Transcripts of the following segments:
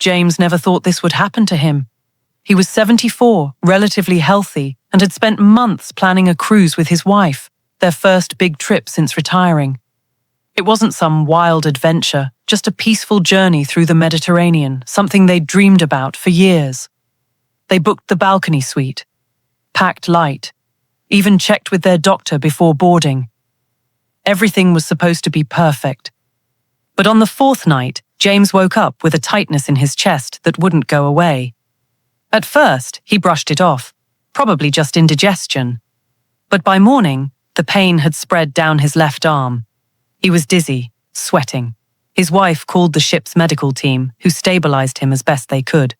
James never thought this would happen to him. He was 74, relatively healthy, and had spent months planning a cruise with his wife, their first big trip since retiring. It wasn't some wild adventure, just a peaceful journey through the Mediterranean, something they'd dreamed about for years. They booked the balcony suite, packed light, even checked with their doctor before boarding. Everything was supposed to be perfect. But on the fourth night, James woke up with a tightness in his chest that wouldn't go away. At first, he brushed it off, probably just indigestion. But by morning, the pain had spread down his left arm. He was dizzy, sweating. His wife called the ship's medical team, who stabilized him as best they could.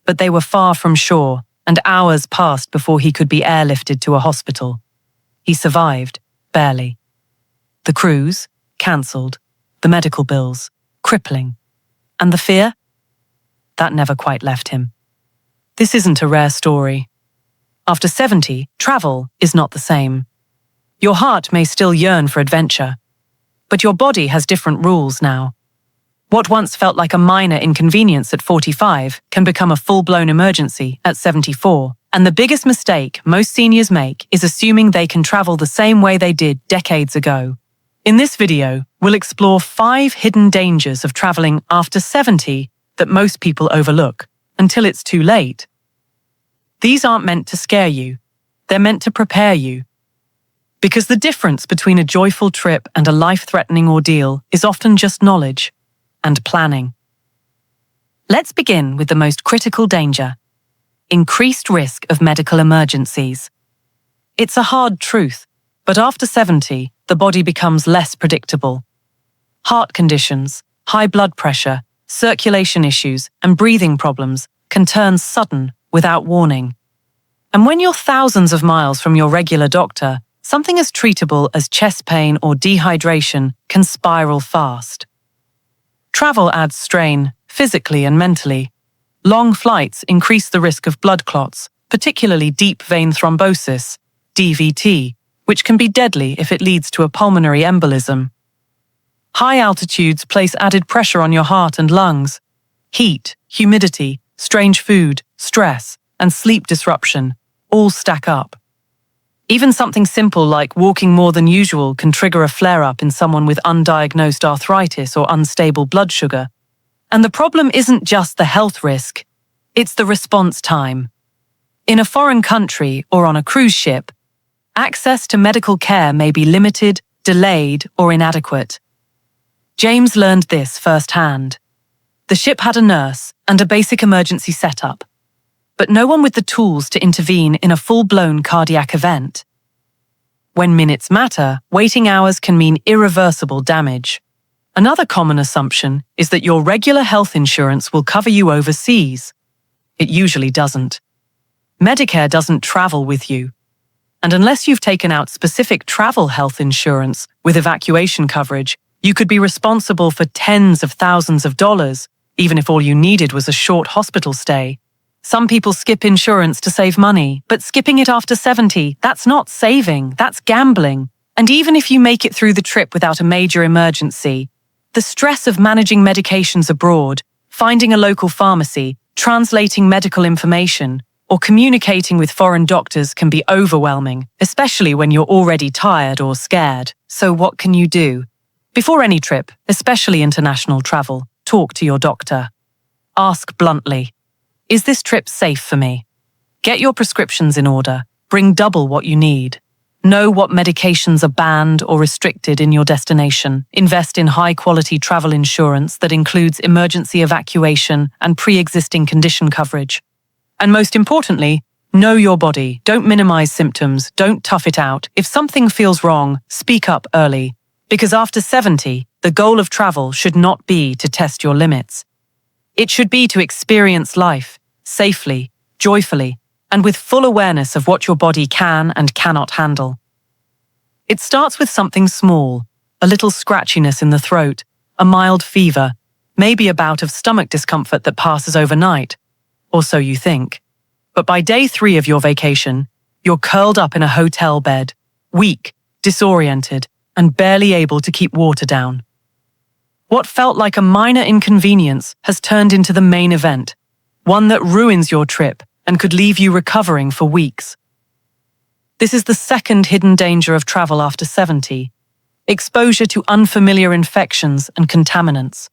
But they were far from shore, and hours passed before he could be airlifted to a hospital. He survived, barely. The cruise, cancelled. The medical bills, crippling. And the fear? That never quite left him. This isn't a rare story. After 70, travel is not the same. Your heart may still yearn for adventure, but your body has different rules now. What once felt like a minor inconvenience at 45 can become a full-blown emergency at 74, and the biggest mistake most seniors make is assuming they can travel the same way they did decades ago. In this video, we'll explore 5 hidden dangers of traveling after 70 that most people overlook, until it's too late. These aren't meant to scare you, they're meant to prepare you. Because the difference between a joyful trip and a life-threatening ordeal is often just knowledge and planning. Let's begin with the most critical danger: increased risk of medical emergencies. It's a hard truth, but after 70, the body becomes less predictable. Heart conditions, high blood pressure, circulation issues, and breathing problems can turn sudden without warning. And when you're thousands of miles from your regular doctor, something as treatable as chest pain or dehydration can spiral fast. Travel adds strain, physically and mentally. Long flights increase the risk of blood clots, particularly deep vein thrombosis, DVT, which can be deadly if it leads to a pulmonary embolism. High altitudes place added pressure on your heart and lungs. Heat, humidity, strange food, stress, and sleep disruption all stack up. Even something simple like walking more than usual can trigger a flare-up in someone with undiagnosed arthritis or unstable blood sugar. And the problem isn't just the health risk, it's the response time. In a foreign country or on a cruise ship, access to medical care may be limited, delayed, or inadequate. James learned this firsthand. The ship had a nurse and a basic emergency setup, but no one with the tools to intervene in a full-blown cardiac event. When minutes matter, waiting hours can mean irreversible damage. Another common assumption is that your regular health insurance will cover you overseas. It usually doesn't. Medicare doesn't travel with you. And unless you've taken out specific travel health insurance with evacuation coverage, you could be responsible for tens of thousands of dollars, even if all you needed was a short hospital stay. Some people skip insurance to save money, but skipping it after 70, that's not saving, that's gambling. And even if you make it through the trip without a major emergency, the stress of managing medications abroad, finding a local pharmacy, translating medical information, or communicating with foreign doctors can be overwhelming, especially when you're already tired or scared. So what can you do? Before any trip, especially international travel, talk to your doctor. Ask bluntly, is this trip safe for me? Get your prescriptions in order. Bring double what you need. Know what medications are banned or restricted in your destination. Invest in high-quality travel insurance that includes emergency evacuation and pre-existing condition coverage. And most importantly, know your body. Don't minimize symptoms. Don't tough it out. If something feels wrong, speak up early. Because after 70, the goal of travel should not be to test your limits. It should be to experience life, safely, joyfully, and with full awareness of what your body can and cannot handle. It starts with something small, a little scratchiness in the throat, a mild fever, maybe a bout of stomach discomfort that passes overnight, or so you think. But by day 3 of your vacation, you're curled up in a hotel bed, weak, disoriented, and barely able to keep water down. What felt like a minor inconvenience has turned into the main event, one that ruins your trip and could leave you recovering for weeks. This is the second hidden danger of travel after 70, exposure to unfamiliar infections and contaminants.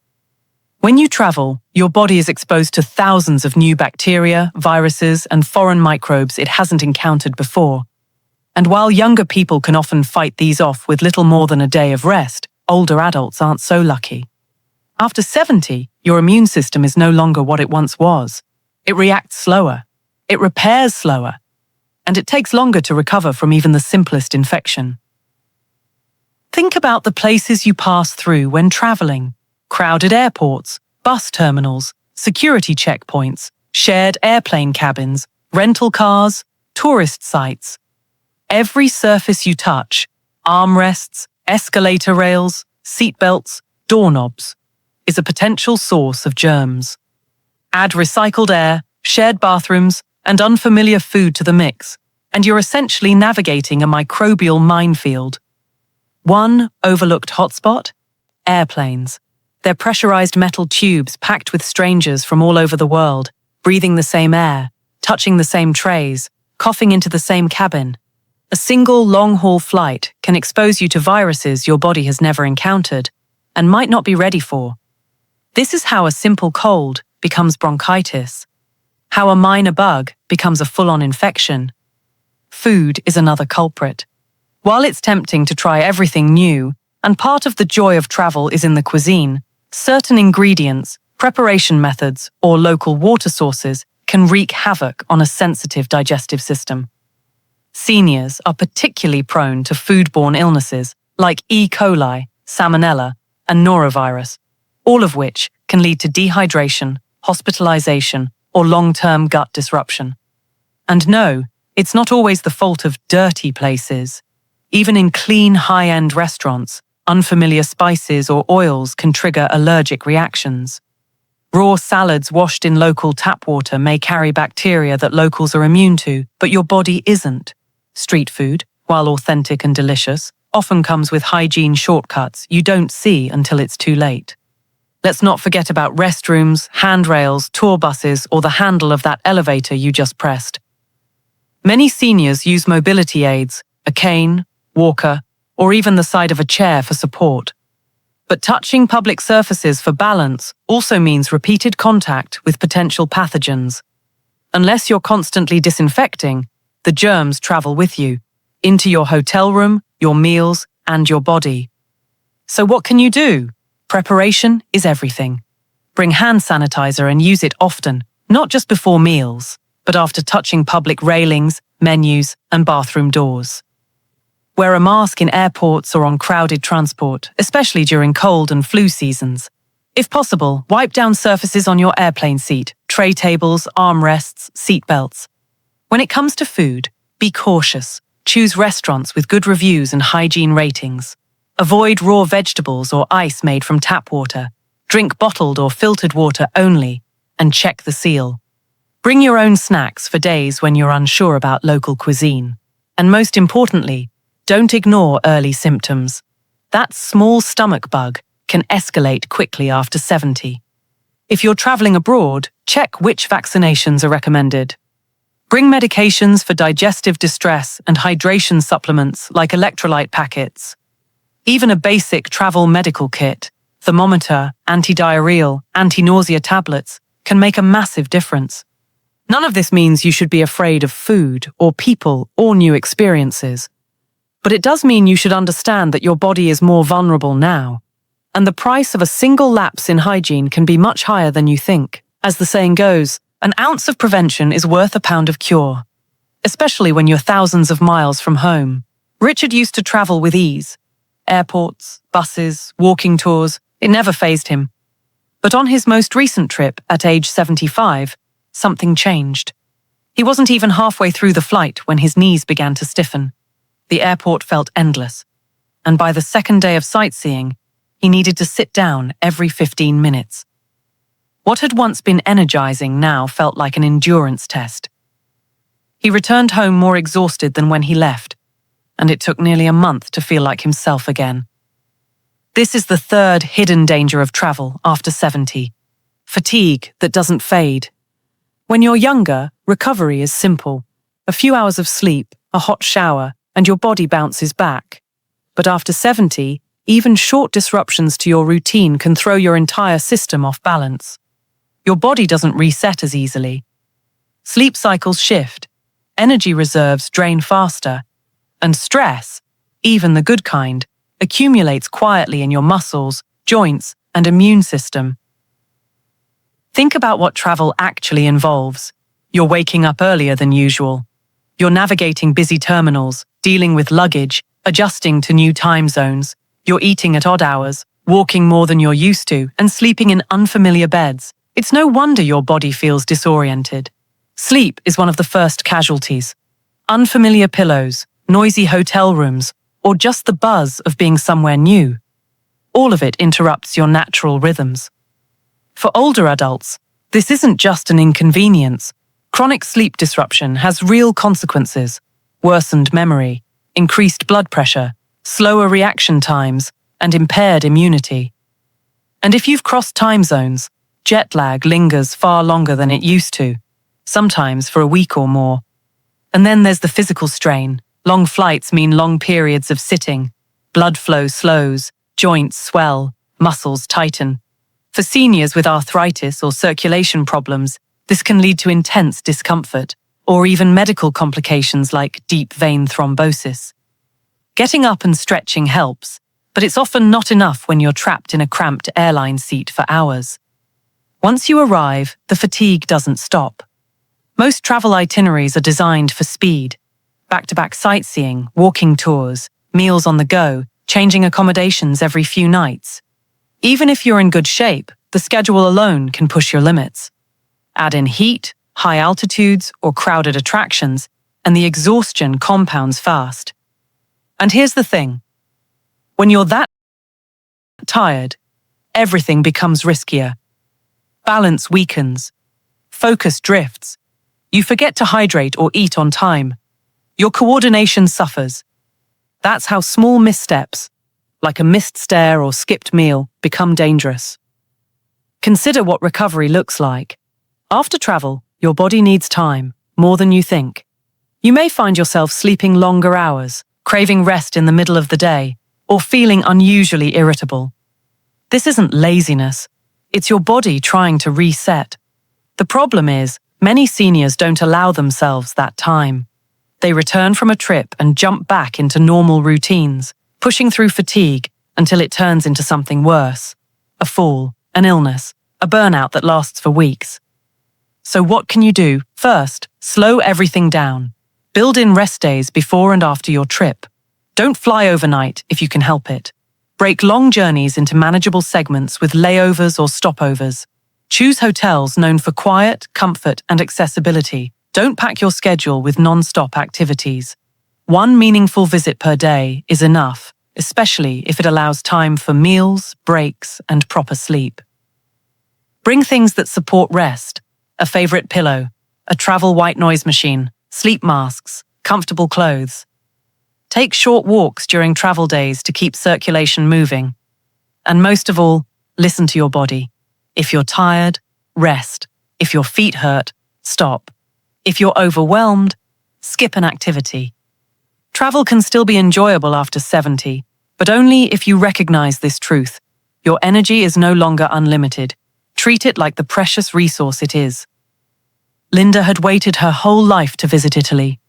When you travel, your body is exposed to thousands of new bacteria, viruses, and foreign microbes it hasn't encountered before. And while younger people can often fight these off with little more than a day of rest, older adults aren't so lucky. After 70, your immune system is no longer what it once was. It reacts slower, it repairs slower, and it takes longer to recover from even the simplest infection. Think about the places you pass through when traveling: crowded airports, bus terminals, security checkpoints, shared airplane cabins, rental cars, tourist sites. Every surface you touch, armrests, escalator rails, seatbelts, doorknobs, is a potential source of germs. Add recycled air, shared bathrooms, and unfamiliar food to the mix, and you're essentially navigating a microbial minefield. One overlooked hotspot? Airplanes. They're pressurized metal tubes packed with strangers from all over the world, breathing the same air, touching the same trays, coughing into the same cabin. A single long-haul flight can expose you to viruses your body has never encountered and might not be ready for. This is how a simple cold becomes bronchitis, how a minor bug becomes a full-on infection. Food is another culprit. While it's tempting to try everything new, and part of the joy of travel is in the cuisine, certain ingredients, preparation methods, or local water sources can wreak havoc on a sensitive digestive system. Seniors are particularly prone to foodborne illnesses like E. coli, salmonella, and norovirus, all of which can lead to dehydration, hospitalization, or long-term gut disruption. And no, it's not always the fault of dirty places. Even in clean, high-end restaurants, unfamiliar spices or oils can trigger allergic reactions. Raw salads washed in local tap water may carry bacteria that locals are immune to, but your body isn't. Street food, while authentic and delicious, often comes with hygiene shortcuts you don't see until it's too late. Let's not forget about restrooms, handrails, tour buses, or the handle of that elevator you just pressed. Many seniors use mobility aids, a cane, walker, or even the side of a chair for support. But touching public surfaces for balance also means repeated contact with potential pathogens. Unless you're constantly disinfecting, the germs travel with you, into your hotel room, your meals, and your body. So what can you do? Preparation is everything. Bring hand sanitizer and use it often, not just before meals, but after touching public railings, menus, and bathroom doors. Wear a mask in airports or on crowded transport, especially during cold and flu seasons. If possible, wipe down surfaces on your airplane seat, tray tables, armrests, seatbelts. When it comes to food, be cautious. Choose restaurants with good reviews and hygiene ratings. Avoid raw vegetables or ice made from tap water. Drink bottled or filtered water only, and check the seal. Bring your own snacks for days when you're unsure about local cuisine. And most importantly, don't ignore early symptoms. That small stomach bug can escalate quickly after 70. If you're traveling abroad, check which vaccinations are recommended. Bring medications for digestive distress and hydration supplements like electrolyte packets. Even a basic travel medical kit, thermometer, antidiarrheal, anti-nausea tablets can make a massive difference. None of this means you should be afraid of food or people or new experiences. But it does mean you should understand that your body is more vulnerable now, and the price of a single lapse in hygiene can be much higher than you think. As the saying goes, an ounce of prevention is worth a pound of cure, especially when you're thousands of miles from home. Richard used to travel with ease. Airports, buses, walking tours, it never fazed him. But on his most recent trip, at age 75, something changed. He wasn't even halfway through the flight when his knees began to stiffen. The airport felt endless, and by the second day of sightseeing, he needed to sit down every 15 minutes. What had once been energizing now felt like an endurance test. He returned home more exhausted than when he left, and it took nearly a month to feel like himself again. This is the third hidden danger of travel after 70. Fatigue that doesn't fade. When you're younger, recovery is simple. A few hours of sleep, a hot shower, and your body bounces back. But after 70, even short disruptions to your routine can throw your entire system off balance. Your body doesn't reset as easily. Sleep cycles shift, energy reserves drain faster, and stress, even the good kind, accumulates quietly in your muscles, joints, and immune system. Think about what travel actually involves. You're waking up earlier than usual. You're navigating busy terminals, dealing with luggage, adjusting to new time zones. You're eating at odd hours, walking more than you're used to, and sleeping in unfamiliar beds. It's no wonder your body feels disoriented. Sleep is one of the first casualties. Unfamiliar pillows, noisy hotel rooms, or just the buzz of being somewhere new. All of it interrupts your natural rhythms. For older adults, this isn't just an inconvenience. Chronic sleep disruption has real consequences: worsened memory, increased blood pressure, slower reaction times, and impaired immunity. And if you've crossed time zones, jet lag lingers far longer than it used to, sometimes for a week or more. And then there's the physical strain. Long flights mean long periods of sitting. Blood flow slows, joints swell, muscles tighten. For seniors with arthritis or circulation problems, this can lead to intense discomfort, or even medical complications like deep vein thrombosis. Getting up and stretching helps, but it's often not enough when you're trapped in a cramped airline seat for hours. Once you arrive, the fatigue doesn't stop. Most travel itineraries are designed for speed. Back-to-back sightseeing, walking tours, meals on the go, changing accommodations every few nights. Even if you're in good shape, the schedule alone can push your limits. Add in heat, high altitudes, or crowded attractions, and the exhaustion compounds fast. And here's the thing. When you're that tired, everything becomes riskier. Balance weakens. Focus drifts. You forget to hydrate or eat on time. Your coordination suffers. That's how small missteps, like a missed stare or skipped meal, become dangerous. Consider what recovery looks like. After travel, your body needs time, more than you think. You may find yourself sleeping longer hours, craving rest in the middle of the day, or feeling unusually irritable. This isn't laziness. It's your body trying to reset. The problem is, many seniors don't allow themselves that time. They return from a trip and jump back into normal routines, pushing through fatigue until it turns into something worse: a fall, an illness, a burnout that lasts for weeks. So what can you do? First, slow everything down. Build in rest days before and after your trip. Don't fly overnight if you can help it. Break long journeys into manageable segments with layovers or stopovers. Choose hotels known for quiet, comfort, and accessibility. Don't pack your schedule with non-stop activities. One meaningful visit per day is enough, especially if it allows time for meals, breaks, and proper sleep. Bring things that support rest: a favorite pillow, a travel white noise machine, sleep masks, comfortable clothes. Take short walks during travel days to keep circulation moving. And most of all, listen to your body. If you're tired, rest. If your feet hurt, stop. If you're overwhelmed, skip an activity. Travel can still be enjoyable after 70, but only if you recognize this truth. Your energy is no longer unlimited. Treat it like the precious resource it is. Linda had waited her whole life to visit Italy.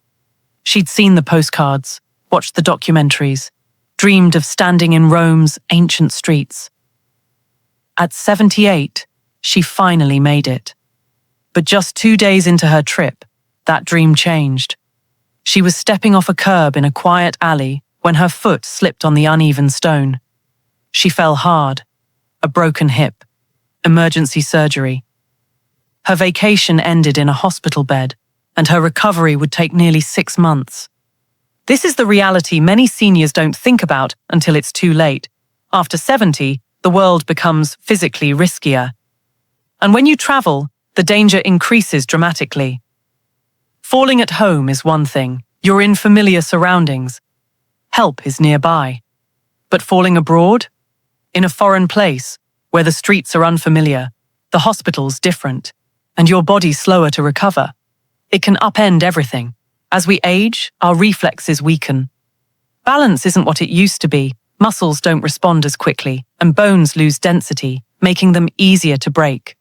She'd seen the postcards, watched the documentaries, dreamed of standing in Rome's ancient streets. At 78, she finally made it. But just 2 days into her trip, that dream changed. She was stepping off a curb in a quiet alley when her foot slipped on the uneven stone. She fell hard. A broken hip. Emergency surgery. Her vacation ended in a hospital bed, and her recovery would take nearly 6 months. This is the reality many seniors don't think about until it's too late. After 70, the world becomes physically riskier. And when you travel, the danger increases dramatically. Falling at home is one thing. You're in familiar surroundings. Help is nearby. But falling abroad? In a foreign place, where the streets are unfamiliar, the hospital's different, and your body's slower to recover, it can upend everything. As we age, our reflexes weaken. Balance isn't what it used to be. Muscles don't respond as quickly, and bones lose density, making them easier to break.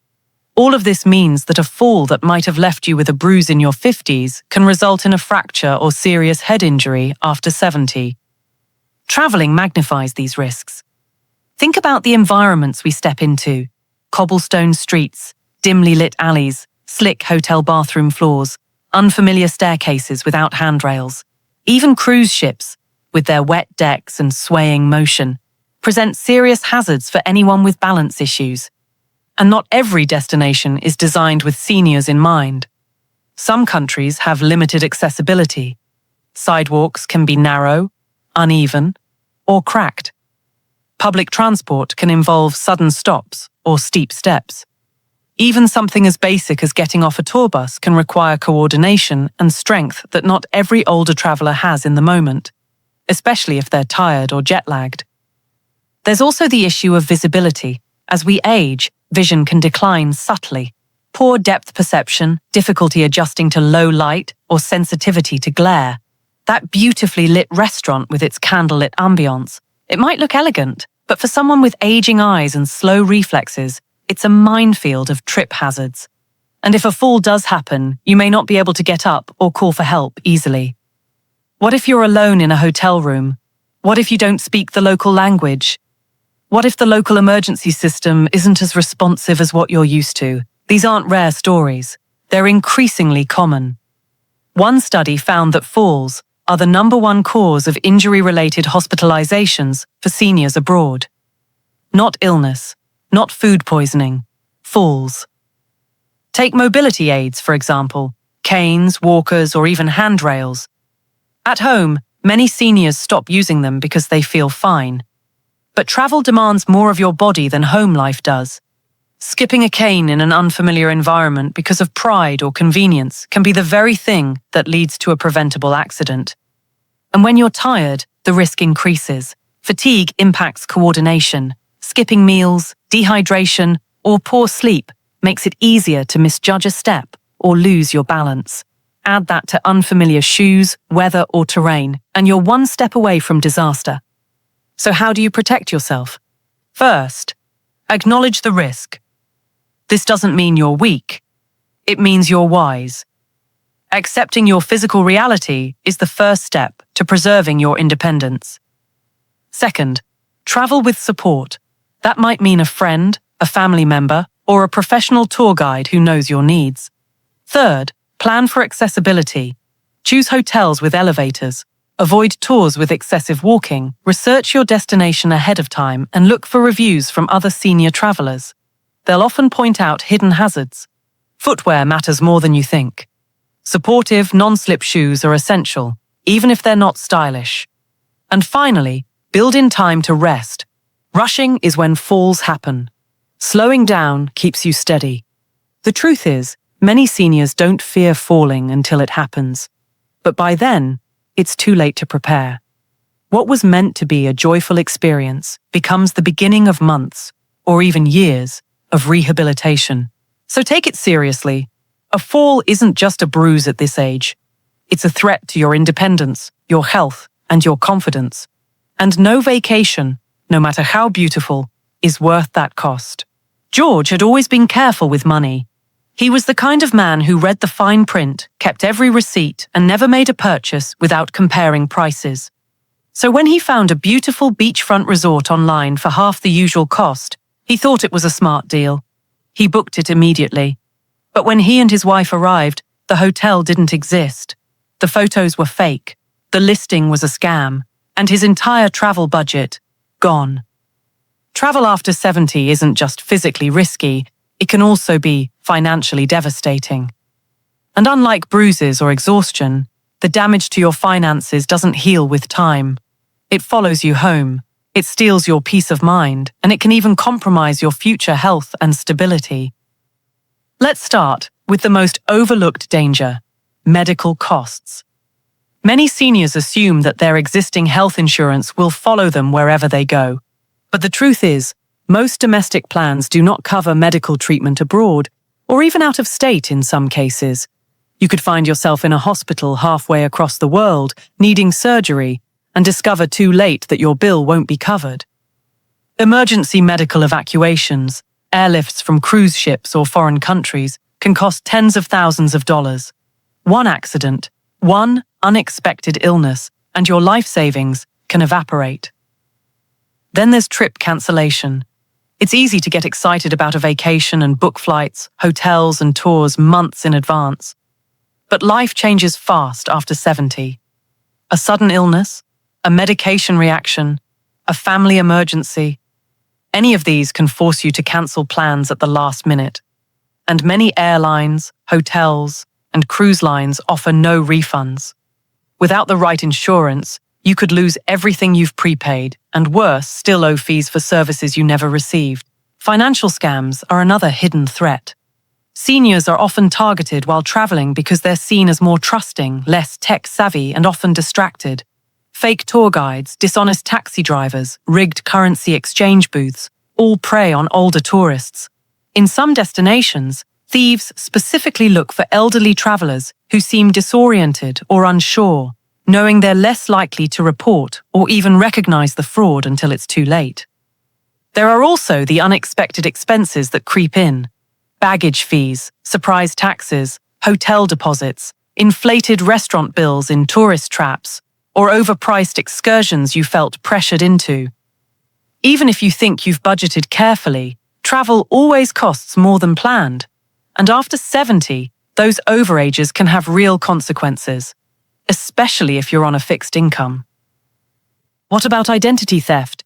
All of this means that a fall that might have left you with a bruise in your 50s can result in a fracture or serious head injury after 70. Traveling magnifies these risks. Think about the environments we step into: cobblestone streets, dimly lit alleys, slick hotel bathroom floors, unfamiliar staircases without handrails. Even cruise ships, with their wet decks and swaying motion, present serious hazards for anyone with balance issues. And not every destination is designed with seniors in mind. Some countries have limited accessibility. Sidewalks can be narrow, uneven, or cracked. Public transport can involve sudden stops or steep steps. Even something as basic as getting off a tour bus can require coordination and strength that not every older traveller has in the moment, especially if they're tired or jet-lagged. There's also the issue of visibility. As we age, vision can decline subtly. Poor depth perception, difficulty adjusting to low light, or sensitivity to glare. That beautifully lit restaurant with its candlelit ambience, it might look elegant, but for someone with aging eyes and slow reflexes, it's a minefield of trip hazards. And if a fall does happen, you may not be able to get up or call for help easily. What if you're alone in a hotel room? What if you don't speak the local language? What if the local emergency system isn't as responsive as what you're used to? These aren't rare stories. They're increasingly common. One study found that falls are the #1 cause of injury-related hospitalizations for seniors abroad. Not illness, not food poisoning, falls. Take mobility aids, for example, canes, walkers, or even handrails. At home, many seniors stop using them because they feel fine. But travel demands more of your body than home life does. Skipping a cane in an unfamiliar environment because of pride or convenience can be the very thing that leads to a preventable accident. And when you're tired, the risk increases. Fatigue impacts coordination. Skipping meals, dehydration, or poor sleep makes it easier to misjudge a step or lose your balance. Add that to unfamiliar shoes, weather, or terrain, and you're one step away from disaster. So how do you protect yourself? First, acknowledge the risk. This doesn't mean you're weak. It means you're wise. Accepting your physical reality is the first step to preserving your independence. Second, travel with support. That might mean a friend, a family member, or a professional tour guide who knows your needs. Third, plan for accessibility. Choose hotels with elevators. Avoid tours with excessive walking. Research your destination ahead of time and look for reviews from other senior travelers. They'll often point out hidden hazards. Footwear matters more than you think. Supportive, non-slip shoes are essential, even if they're not stylish. And finally, build in time to rest. Rushing is when falls happen. Slowing down keeps you steady. The truth is, many seniors don't fear falling until it happens. But by then, it's too late to prepare. What was meant to be a joyful experience becomes the beginning of months, or even years, of rehabilitation. So take it seriously. A fall isn't just a bruise at this age. It's a threat to your independence, your health, and your confidence. And no vacation, no matter how beautiful, is worth that cost. George had always been careful with money. He was the kind of man who read the fine print, kept every receipt, and never made a purchase without comparing prices. So when he found a beautiful beachfront resort online for half the usual cost, he thought it was a smart deal. He booked it immediately. But when he and his wife arrived, the hotel didn't exist. The photos were fake, the listing was a scam, and his entire travel budget, gone. Travel after 70 isn't just physically risky, it can also be financially devastating. And unlike bruises or exhaustion, the damage to your finances doesn't heal with time. It follows you home, it steals your peace of mind, and it can even compromise your future health and stability. Let's start with the most overlooked danger: medical costs. Many seniors assume that their existing health insurance will follow them wherever they go. But the truth is, most domestic plans do not cover medical treatment abroad, or even out of state in some cases. You could find yourself in a hospital halfway across the world, needing surgery, and discover too late that your bill won't be covered. Emergency medical evacuations, airlifts from cruise ships or foreign countries, can cost tens of thousands of dollars. One accident, one unexpected illness, and your life savings can evaporate. Then there's trip cancellation. It's easy to get excited about a vacation and book flights, hotels, and tours months in advance. But life changes fast after 70. A sudden illness, a medication reaction, a family emergency. Any of these can force you to cancel plans at the last minute. And many airlines, hotels, and cruise lines offer no refunds. Without the right insurance, you could lose everything you've prepaid, and worse, still owe fees for services you never received. Financial scams are another hidden threat. Seniors are often targeted while traveling because they're seen as more trusting, less tech-savvy, and often distracted. Fake tour guides, dishonest taxi drivers, rigged currency exchange booths all prey on older tourists. In some destinations, thieves specifically look for elderly travelers who seem disoriented or unsure, knowing they're less likely to report or even recognize the fraud until it's too late. There are also the unexpected expenses that creep in. Baggage fees, surprise taxes, hotel deposits, inflated restaurant bills in tourist traps, or overpriced excursions you felt pressured into. Even if you think you've budgeted carefully, travel always costs more than planned. And after 70, those overages can have real consequences, especially if you're on a fixed income. What about identity theft?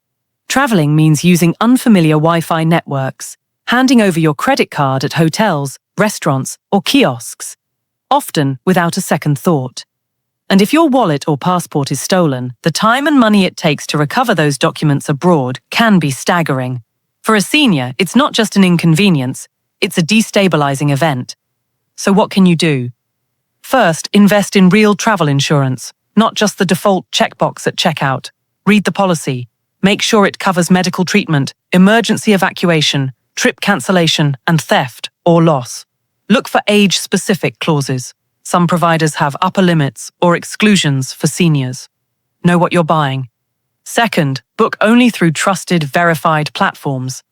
Traveling means using unfamiliar Wi-Fi networks, handing over your credit card at hotels, restaurants, or kiosks, often without a second thought. And if your wallet or passport is stolen, the time and money it takes to recover those documents abroad can be staggering. For a senior, it's not just an inconvenience, it's a destabilizing event. So what can you do? First, invest in real travel insurance, not just the default checkbox at checkout. Read the policy. Make sure it covers medical treatment, emergency evacuation, trip cancellation, and theft or loss. Look for age-specific clauses. Some providers have upper limits or exclusions for seniors. Know what you're buying. Second, book only through trusted, verified platforms.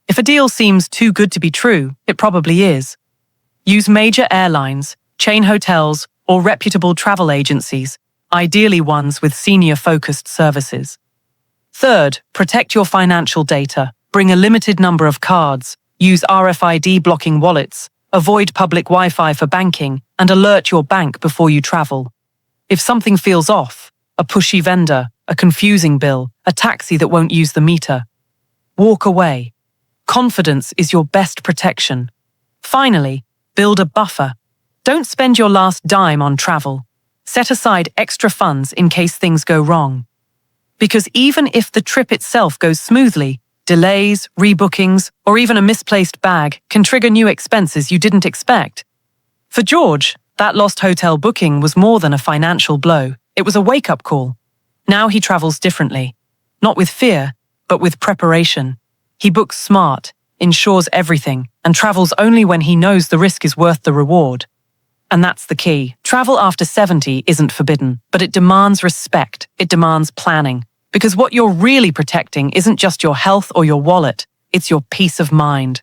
If a deal seems too good to be true, it probably is. Use major airlines, chain hotels, or reputable travel agencies, ideally ones with senior-focused services. Third, protect your financial data. Bring a limited number of cards, use RFID blocking wallets, avoid public Wi-Fi for banking, and alert your bank before you travel. If something feels off, a pushy vendor, a confusing bill, a taxi that won't use the meter, walk away. Confidence is your best protection. Finally, build a buffer. Don't spend your last dime on travel. Set aside extra funds in case things go wrong. Because even if the trip itself goes smoothly, delays, rebookings, or even a misplaced bag can trigger new expenses you didn't expect. For George, that lost hotel booking was more than a financial blow. It was a wake-up call. Now he travels differently. Not with fear, but with preparation. He books smart, insures everything, and travels only when he knows the risk is worth the reward. And that's the key. Travel after 70 isn't forbidden, but it demands respect. It demands planning. Because what you're really protecting isn't just your health or your wallet, it's your peace of mind.